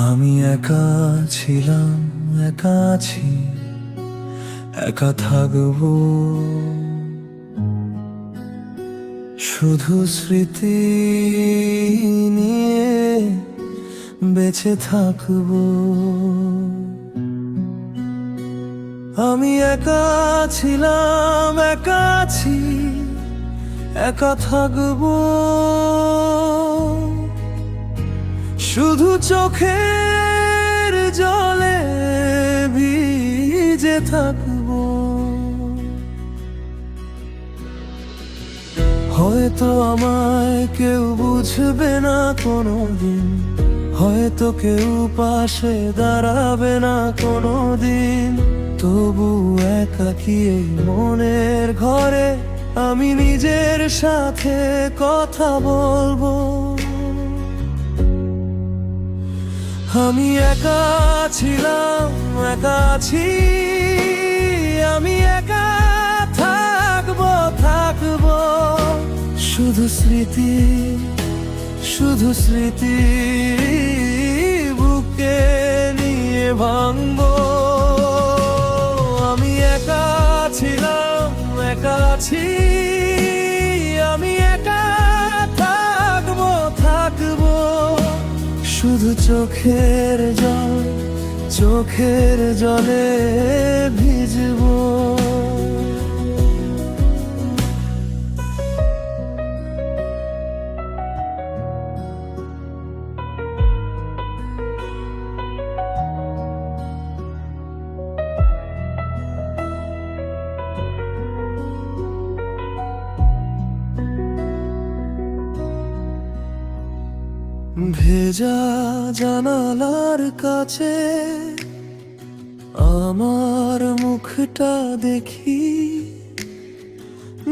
আমি একা ছিলাম, একা আছি, একা থাকবো। শুধু স্মৃতি নিয়ে বেঁচে থাকবো। আমি একা ছিলাম, একা আছি, একা থাকবো। শুধু চোখের জলে ভিজে থাকবো। হয়তো আমায় কেউ বুঝবে না কোনোদিন, হয়তো কেউ পাশে দাঁড়াবে না কোনোদিন। তবু একাকী এই মনের ঘরে আমি নিজের সাথে কথা বলবো। আমি একা ছিলাম, একা আছি, আমি একা থাকবো, থাকবো। শুধু স্মৃতি, শুধু স্মৃতি বুকে নিয়ে ভাঙবো। আমি একা ছিলাম, একা আছি, আমি একা থাকবো, থাকবো। শুধু চোখের জল, চোখের জলে ভিজবো। ভেজা জানালার কাছে আমার মুখটা দেখি,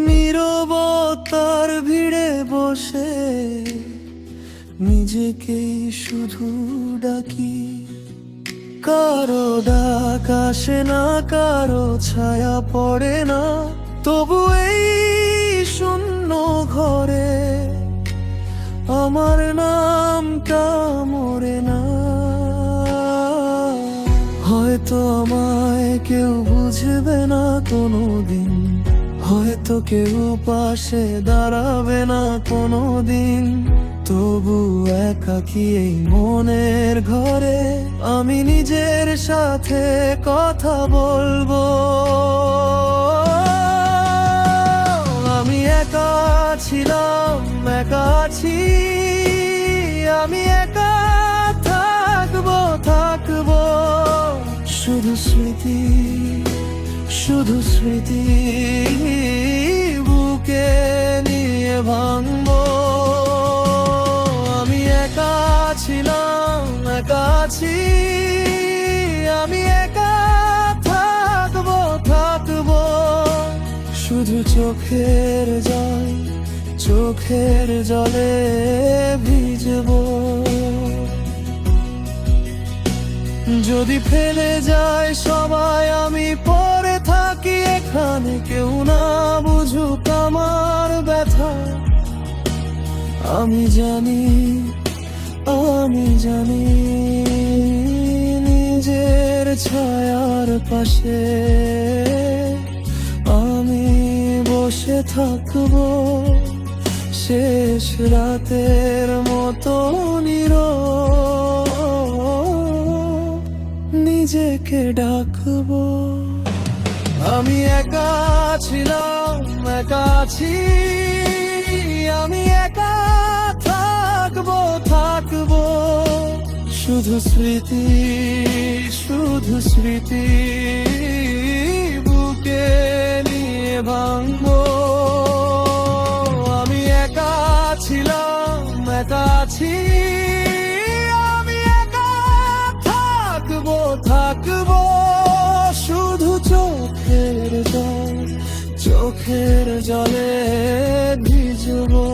নীরবতার ভিড়ে বসে নিজেকেই শুধু ডাকি। কারো ডাক আসে না, কারো ছায়া পড়ে না, তবু এই শূন্য ঘরে আমার নামটা মরে না। হয়তো আমায় কেউ বুঝবে না কোনোদিন, হয়তো কেউ পাশে দাঁড়াবে না কোনোদিন। তবু একাকী এই মনের ঘরে আমি নিজের সাথে কথা বলবো। আমি একা ছিলাম, একা আছি, আমি একা থাকবো, থাকবো। শুধু স্মৃতি, শুধু স্মৃতি বুকে নিয়ে ভাঙবো। আমি একা ছিলাম, একা আছি, আমি একা থাকবো, থাকবো। শুধু চোখের জল, চোখের জলে ভিজবো। যদি ফেলে যায় সবাই, আমি পড়ে থাকি এখানে, কেউ না বুঝুক আমার ব্যথা। আমি জানি, আমি জানি, নিজের ছায়ার পাশে আমি বসে থাকবো। শেষ রাতের মতো নিজেকে ডাকবো। আমি একা ছিলাম, একা আছি, আমি একা থাকবো, থাকবো। শুধু স্মৃতি, শুধু স্মৃতি বুকে নিয়ে ভাঙবো। আমি একা ছিলাম, একা আছি, আমি একা থাকবো, থাকবো। শুধু চোখের জল, চোখের জলে ভিজবো।